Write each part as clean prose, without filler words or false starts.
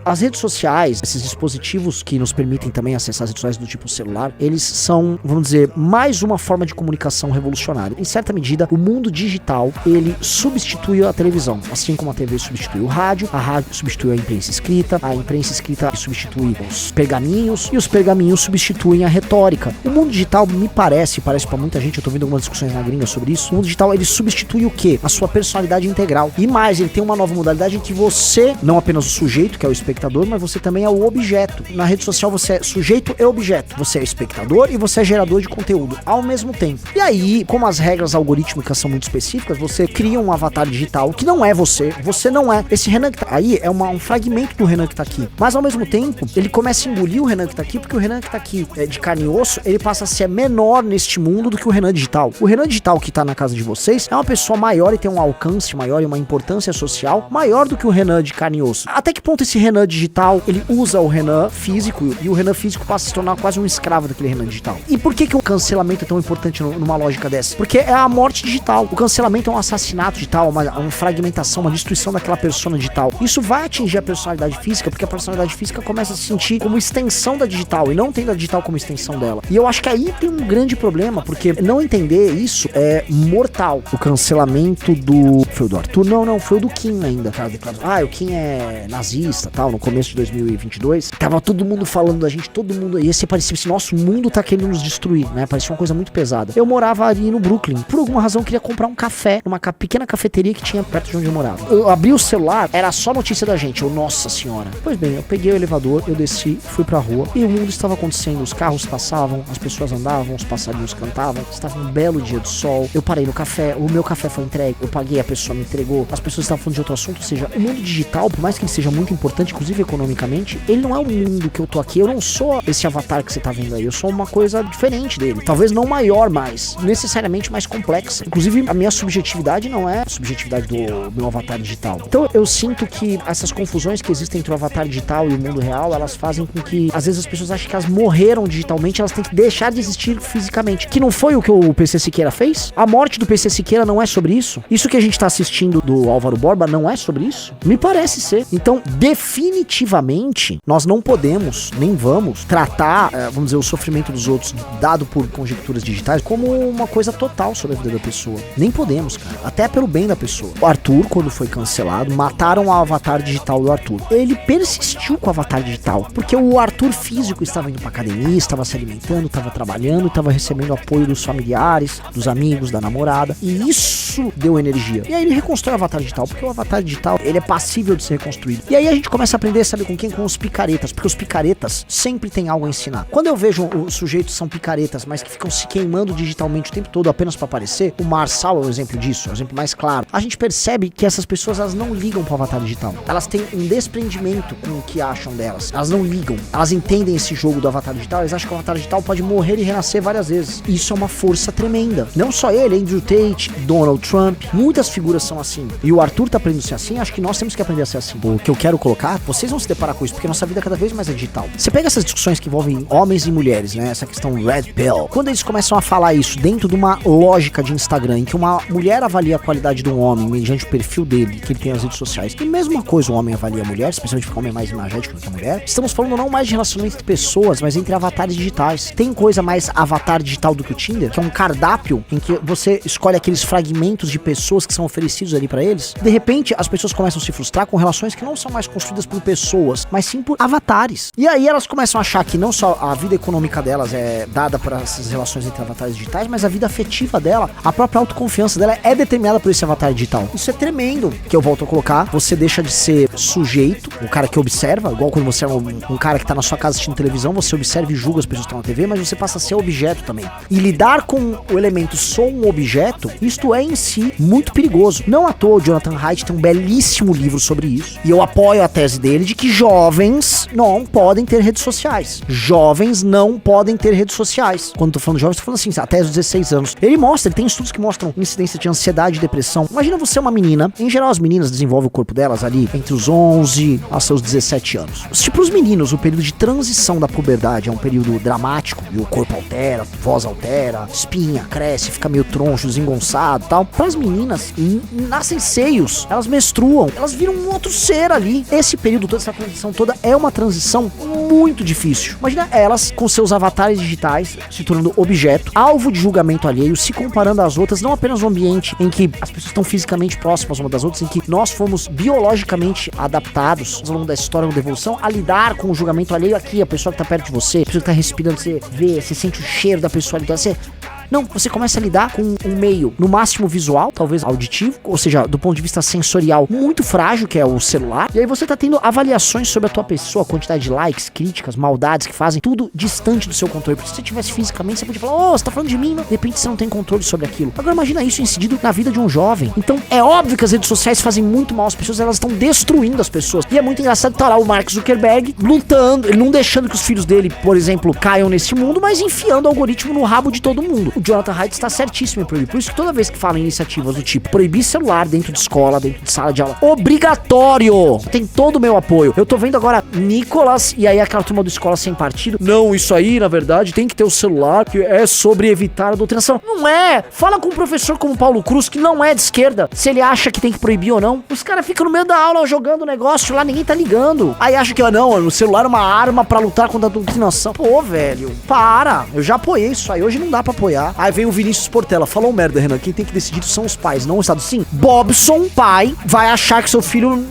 As redes sociais, esses dispositivos que nos permitem também acessar as redes sociais do tipo celular, eles são, vamos dizer, mais uma forma de comunicação revolucionária. Em certa medida, o mundo digital, ele substitui a televisão, assim como a TV substitui o rádio, a rádio substitui a imprensa escrita substitui os pergaminhos, e os pergaminhos substituem a retórica. O mundo digital, me parece pra muita gente, eu tô vendo algumas discussões na gringa sobre isso, o mundo digital, ele substitui o quê? A sua personalidade integral. E mais, ele tem uma nova modalidade em que você, não apenas o sujeito, que é o espectador, mas você também é o objeto. Na rede social você é sujeito e objeto. Você é espectador e você é gerador de conteúdo ao mesmo tempo. E aí, como as regras algorítmicas são muito específicas, você cria um avatar digital que não é você não é. Esse Renan que tá aí é um fragmento do Renan que tá aqui. Mas ao mesmo tempo, ele começa a engolir o Renan que tá aqui, porque o Renan que tá aqui de carne e osso, ele passa a ser menor neste mundo do que o Renan digital. O Renan digital que tá na casa de vocês é uma pessoa maior e tem um alcance maior e uma importância social maior do que o Renan de carne e osso. Até que ponto esse Renan digital, ele usa o Renan físico e o Renan físico passa a se tornar quase um escravo daquele Renan digital? E por que o cancelamento é tão importante numa lógica dessa? Porque é a morte digital. O cancelamento é um assassinato digital, uma fragmentação, uma destruição daquela persona digital. Isso vai atingir a personalidade física, porque a personalidade física começa a se sentir como extensão da digital e não tendo a digital como extensão dela. E eu acho que aí tem um grande problema, porque não entender isso é mortal. O cancelamento foi o do Arthur? Não, foi o do Kim ainda, cara. O Kim é nazista, tal, no começo de 2022. Tava todo mundo falando da gente, todo mundo, e esse parecia assim, nosso mundo tá querendo nos destruir, né? Parecia uma coisa muito pesada. Eu morava ali no Brooklyn. Por alguma razão, eu queria comprar um café numa pequena cafeteria que tinha perto de onde eu morava. Eu abri o celular, era só notícia da gente. Nossa senhora. Pois bem, eu peguei o elevador, eu desci, fui pra rua e o mundo estava acontecendo. Os carros passavam, as pessoas andavam, os passarinhos cantavam. Estava um belo dia de sol. Eu parei no café, o meu café foi entregue, eu paguei, a pessoa me entregou. As pessoas estavam falando de outro assunto, ou seja, o mundo digital, por mais que ele seja muito importante, inclusive economicamente, ele não é o mundo que eu tô aqui. Eu não sou esse avatar que você tá vendo aí. Eu sou uma coisa diferente dele. Talvez não maior, mas necessariamente mais complexa. Inclusive, a minha subjetividade não é a subjetividade do meu avatar digital. Então, eu sinto que essas confusões que existem entre o avatar digital e o mundo real, elas fazem com que, às vezes, as pessoas acham que elas morreram digitalmente, elas têm que deixar de existir fisicamente. Que não foi o que o PC Siqueira fez? A morte do PC Siqueira não é sobre isso? Isso que a gente tá assistindo do Álvaro Borba não é sobre isso? Me parece ser. Então, definitivamente, nós não podemos, nem vamos, tratar, vamos dizer, o sofrimento dos outros, dado por conjecturas digitais, como uma coisa total sobre a vida da pessoa. Nem podemos, cara. Até pelo bem da pessoa. O Arthur, quando foi cancelado, mataram o avatar digital do Arthur. Ele persistiu com o avatar digital, porque o Arthur físico estava indo pra academia, estava se alimentando, estava trabalhando, estava recebendo apoio dos familiares, dos amigos, da namorada, e isso deu energia. E aí ele reconstrói o avatar digital, porque o avatar digital, ele é passível de ser reconstruído. E aí a gente começa a aprender, sabe com quem? Com os picaretas, porque os picaretas sempre têm algo a ensinar. Quando eu vejo os sujeitos são picaretas, mas que ficam se queimando digitalmente o tempo todo apenas pra aparecer, o Marçal é o exemplo disso, é o exemplo mais claro. A gente percebe que essas pessoas, elas não ligam pro avatar digital. Elas têm um desprendimento com o que acham delas. Elas não ligam. Elas entendem esse jogo do avatar digital, elas acham que o avatar digital pode morrer e renascer várias vezes. Isso é uma força tremenda. Não só ele, Andrew Tate, Donald Trump, muitas figuras são assim. E o Arthur tá aprendendo a ser assim, acho que nós temos que aprender a ser assim. O que eu quero colocar, vocês vão se deparar com isso, porque nossa vida cada vez mais é digital. Você pega essas discussões que envolvem homens e mulheres, né? Essa questão Red Pill. Quando eles começam a falar isso dentro de uma lógica de Instagram, em que uma mulher avalia a qualidade de um homem mediante o perfil dele, que ele tem nas redes sociais, e mesma coisa o homem avalia a mulher, especialmente porque o homem é mais imagético do que a mulher. Estamos falando não mais de relacionamento entre pessoas, mas entre avatares digitais. Tem coisa mais avatar digital do que o Tinder, que é um cardápio em que você escolhe aqueles fragmentos de pessoas que são oferecidos ali pra eles. De repente, as pessoas começam a se frustrar com relações que não são mais construídas por pessoas, mas sim por avatares. E aí elas começam a achar que não só a vida econômica delas é dada para essas relações entre avatares digitais, mas a vida afetiva dela, a própria autoconfiança dela é determinada por esse avatar digital. Isso é tremendo, que eu volto a colocar. Você deixa de ser sujeito, o cara que observa, igual quando você é um cara que tá na sua casa assistindo televisão, você observa e julga as pessoas que estão na TV, mas você passa a ser objeto também. E lidar com o elemento sou um objeto, isto é em si muito perigoso. Não à toa, o Jonathan Haidt tem um belíssimo livro sobre isso, e eu apoio a tese dele de que jovens não podem ter redes sociais. Jovens não podem ter redes sociais. Quando tô falando de jovens, tô falando assim, até os 16 anos. Ele tem estudos que mostram incidência de ansiedade e depressão. Imagina você uma menina, em geral as meninas desenvolvem o corpo delas ali entre os 11 a seus 17 anos. Tipo, os meninos, o período de transição da puberdade é um período dramático, e o corpo altera, a voz altera, espinha, cresce, fica meio troncho, desengonçado e tal. Pras meninas, nascem seios, elas menstruam, elas viram um outro ser ali. Esse período todo, essa transição toda é uma transição muito difícil. Imagina elas com seus avatares digitais se tornando objeto, alvo de julgamento alheio, se comparando às outras, não apenas no ambiente em que as pessoas estão fisicamente próximas umas das outras, em que nós fomos biologicamente adaptados ao longo da história da evolução a lidar com o julgamento alheio aqui, a pessoa que tá perto de você, a pessoa que tá respirando, você vê, você sente o cheiro da pessoa ali, então você... Não, você começa a lidar com um meio, no máximo visual, talvez auditivo, ou seja, do ponto de vista sensorial, muito frágil, que é o celular. E aí você tá tendo avaliações sobre a tua pessoa, quantidade de likes, críticas, maldades que fazem, tudo distante do seu controle. Porque se você tivesse fisicamente, você podia falar, você tá falando de mim, não? De repente você não tem controle sobre aquilo. Agora imagina isso incidido na vida de um jovem. Então é óbvio que as redes sociais fazem muito mal às pessoas, elas estão destruindo as pessoas. E é muito engraçado estar lá o Mark Zuckerberg lutando, ele não deixando que os filhos dele, por exemplo, caiam nesse mundo, mas enfiando o algoritmo no rabo de todo mundo. O Jonathan Haidt está certíssimo em proibir. Por isso que toda vez que falam em iniciativas do tipo proibir celular dentro de escola, dentro de sala de aula, obrigatório! Tem todo o meu apoio. Eu tô vendo agora Nicolas e aí aquela turma do Escola Sem Partido. Não, isso aí, na verdade, tem que ter o celular, que é sobre evitar a doutrinação. Não é! Fala com um professor como Paulo Cruz, que não é de esquerda, se ele acha que tem que proibir ou não. Os caras ficam no meio da aula jogando o negócio lá, ninguém tá ligando. Aí acha que, não, o celular é uma arma pra lutar contra a doutrinação. Pô, velho, para! Eu já apoiei isso aí, hoje não dá pra apoiar. Aí vem o Vinícius Portela, falou merda, Renan, quem tem que decidir são os pais, não o Estado. Sim, Bobson, pai, vai achar que seu filho,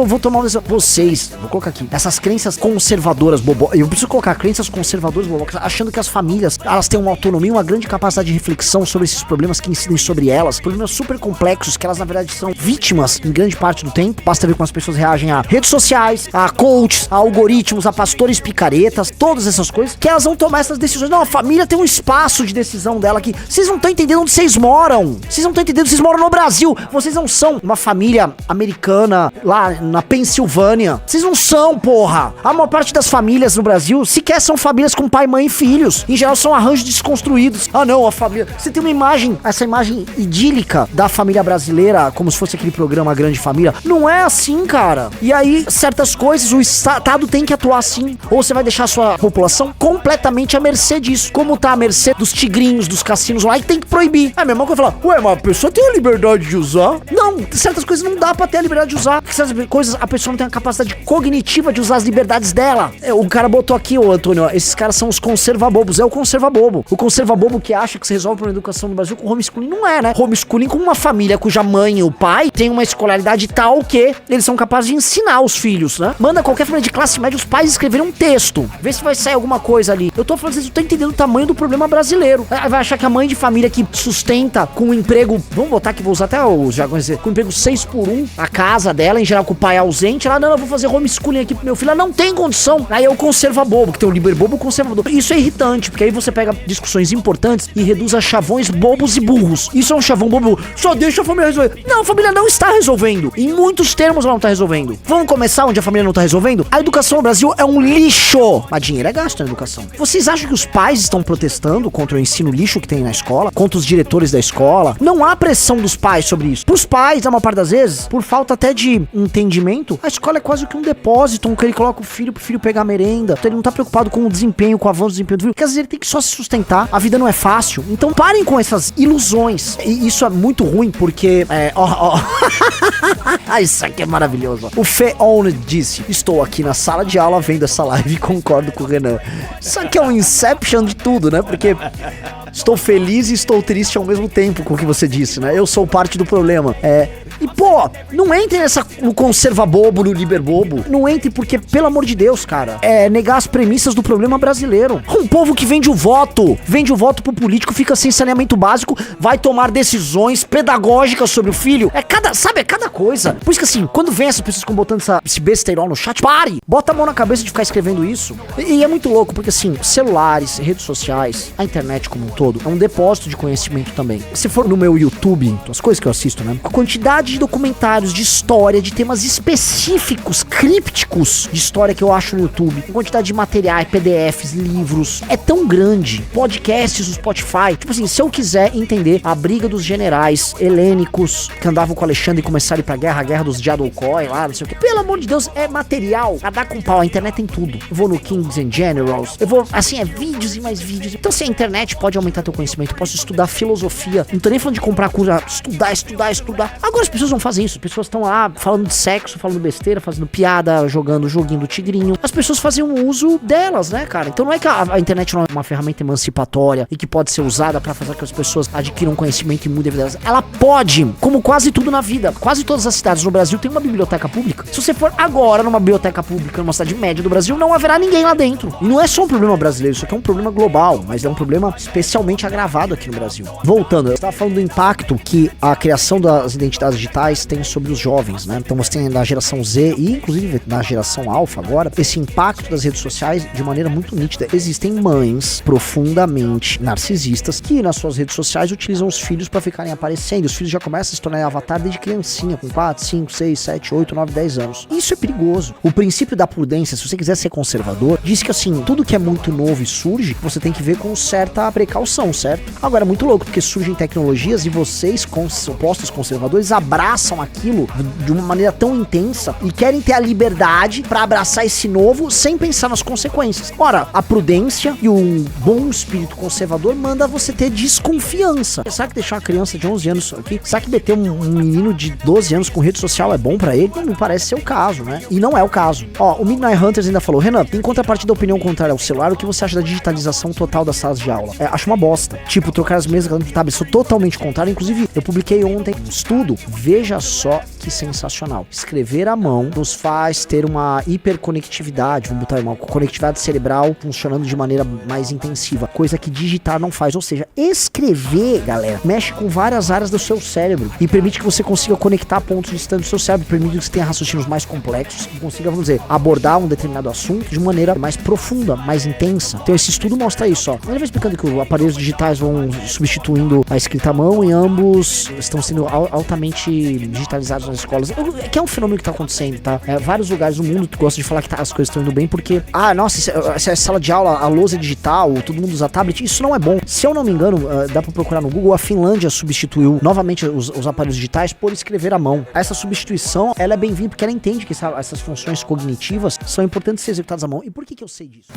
vou tomar uma decisão. Vocês, vou colocar aqui, essas crenças conservadoras, eu preciso colocar crenças conservadoras, achando que as famílias, elas têm uma autonomia, uma grande capacidade de reflexão sobre esses problemas que incidem sobre elas, problemas super complexos, que elas na verdade são vítimas em grande parte do tempo. Basta ver como as pessoas reagem a redes sociais, a coaches, a algoritmos, a pastores picaretas, todas essas coisas, que elas vão tomar essas decisões. Não, a família tem um espaço de decisão dela aqui. Vocês não estão entendendo onde vocês moram. Vocês não estão entendendo, vocês moram no Brasil. Vocês não são uma família americana lá na Pensilvânia. Vocês não são, porra. A maior parte das famílias no Brasil sequer são famílias com pai, mãe e filhos. Em geral são arranjos desconstruídos. Ah não, a família... Você tem uma imagem, essa imagem idílica da família brasileira, como se fosse aquele programa Grande Família. Não é assim, cara. E aí, certas coisas, o Estado tem que atuar assim. Ou você vai deixar a sua população completamente à mercê disso. Como tá à mercê dos tigrinhos, dos cassinos lá, e tem que proibir. É a mesma coisa falar, ué, mas a pessoa tem a liberdade de usar? Não, certas coisas não dá pra ter a liberdade de usar. Certas coisas a pessoa não tem a capacidade cognitiva de usar as liberdades dela. O cara botou aqui, ô Antônio, ó, esses caras são os conservabobos. É o conservabobo. O conservabobo que acha que se resolve o problema da educação no Brasil com homeschooling. Não é, né? Homeschooling com uma família cuja mãe e o pai tem uma escolaridade tal que eles são capazes de ensinar os filhos, né? Manda qualquer família de classe média os pais escreverem um texto. Vê se vai sair alguma coisa ali. Eu tô falando, vocês não estão entendendo o tamanho do problema brasileiro. Vai achar que a mãe de família que sustenta com um emprego, vamos botar aqui, vou usar até os jargões, com um emprego 6x1, a casa dela, em geral com o pai ausente, ela, não, eu vou fazer homeschooling aqui pro meu filho, ela não tem condição. Aí é o conserva-bobo, que tem o liber-bobo e o conservador. Isso é irritante, porque aí você pega discussões importantes e reduz a chavões bobos e burros. Isso é um chavão bobo, só deixa a família resolver. Não, a família não está resolvendo. Em muitos termos ela não está resolvendo. Vamos começar onde a família não está resolvendo? A educação no Brasil é um lixo. Mas dinheiro é gasto na educação. Vocês acham que os pais estão protestando contra o ensino lixo que tem na escola? Contra os diretores da escola? Não há pressão dos pais sobre isso. Pros pais, a maior parte das vezes, por falta até de entendimento, a escola é quase que um depósito, que ele coloca o filho pro filho pegar merenda. Então ele não tá preocupado com o desempenho, com o avanço do desempenho do filho, porque às vezes ele tem que só se sustentar. A vida não é fácil. Então parem com essas ilusões. E isso é muito ruim, porque... Isso aqui é maravilhoso. O Feon disse, estou aqui na sala de aula vendo essa live e concordo com o Renan. Isso aqui é um inception de tudo, né? Porque estou feliz e estou triste ao mesmo tempo com o que você disse, né? Eu sou parte do problema. E, pô, não entre no conserva-bobo, no liber-bobo. Não entre porque, pelo amor de Deus, cara, é negar as premissas do problema brasileiro. Um povo que vende o voto pro político, fica sem saneamento básico, vai tomar decisões pedagógicas sobre o filho. É cada coisa. Por isso que, assim, quando vem essas pessoas botando esse besteirol no chat, pare! Bota a mão na cabeça de ficar escrevendo isso. E é muito louco, porque, assim, celulares, redes sociais, a internet como um todo, é um depósito de conhecimento também. Se for no meu YouTube, as coisas que eu assisto, né? A quantidade de documentários, de história, de temas específicos, crípticos de história que eu acho no YouTube, a quantidade de materiais, PDFs, livros, é tão grande. Podcasts, o Spotify. Tipo assim, se eu quiser entender a briga dos generais helênicos que andavam com Alexandre e começaram a ir pra guerra, a guerra dos Jadokoi lá, não sei o que. Pelo amor de Deus, é material a dar com pau. A internet tem tudo. Eu vou no Kings and Generals, eu vou, assim, vídeos e mais vídeos. Então, se a internet pode aumentar aumentar teu conhecimento, eu posso estudar filosofia. Não tô nem falando de comprar curso, estudar. Agora as pessoas não fazem isso. As pessoas estão lá falando de sexo, falando besteira, fazendo piada, jogando o joguinho do tigrinho. As pessoas fazem um uso delas, né, cara? Então não é que a internet não é uma ferramenta emancipatória e que pode ser usada pra fazer com que as pessoas adquiram conhecimento e mudem a vida delas. Ela pode, como quase tudo na vida. Quase todas as cidades no Brasil tem uma biblioteca pública. Se você for agora numa biblioteca pública, numa cidade média do Brasil, não haverá ninguém lá dentro. E não é só um problema brasileiro, isso aqui é um problema global, mas é um problema especialmente agravado aqui no Brasil. Voltando, eu estava falando do impacto que a criação das identidades digitais tem sobre os jovens, né? Então você tem na geração Z e inclusive na geração Alpha agora, esse impacto das redes sociais de maneira muito nítida. Existem mães profundamente narcisistas que nas suas redes sociais utilizam os filhos para ficarem aparecendo. Os filhos já começam a se tornar avatar desde criancinha, com 4, 5, 6, 7, 8, 9, 10 anos. Isso é perigoso. O princípio da prudência, se você quiser ser conservador, diz que assim, tudo que é muito novo e surge, você tem que ver com certa precaução, certo? Agora é muito louco, porque surgem tecnologias e vocês, supostos conservadores, abraçam aquilo de uma maneira tão intensa e querem ter a liberdade para abraçar esse novo sem pensar nas consequências. Ora, a prudência e um bom espírito conservador manda você ter desconfiança. Será que deixar uma criança de 11 anos aqui? Será que meter um menino de 12 anos com rede social é bom pra ele? Não parece ser o caso, né? E não é o caso. Ó, o Midnight Hunters ainda falou: Renan, em contrapartida da opinião contrária ao celular, o que você acha da digitalização total das salas de aula? Acho uma bosta. Tipo, trocar as mesas do tablet. Sou totalmente contrário. Inclusive, eu publiquei ontem um estudo. Veja só que sensacional. Escrever à mão nos faz ter uma hiperconectividade, vamos botar uma conectividade cerebral funcionando de maneira mais intensiva, coisa que digitar não faz. Ou seja, escrever, galera, mexe com várias áreas do seu cérebro e permite que você consiga conectar pontos distantes do seu cérebro, permite que você tenha raciocínios mais complexos e consiga, vamos dizer, abordar um determinado assunto de maneira mais profunda, mais intensa. Então esse estudo mostra isso, ó. Ele vai explicando que os aparelhos digitais vão substituindo a escrita à mão e ambos estão sendo altamente digitalizados nas escolas. Que é um fenômeno que tá acontecendo, tá? Vários lugares do mundo gostam de falar que as coisas estão indo bem porque, nossa, essa sala de aula, a lousa é digital, todo mundo usa tablet, isso não é bom. Se eu não me engano, dá pra procurar no Google, a Finlândia substituiu novamente os aparelhos digitais por escrever à mão. Essa substituição, ela é bem-vinda porque ela entende que essas funções cognitivas são importantes ser executadas à mão. E por que eu sei disso?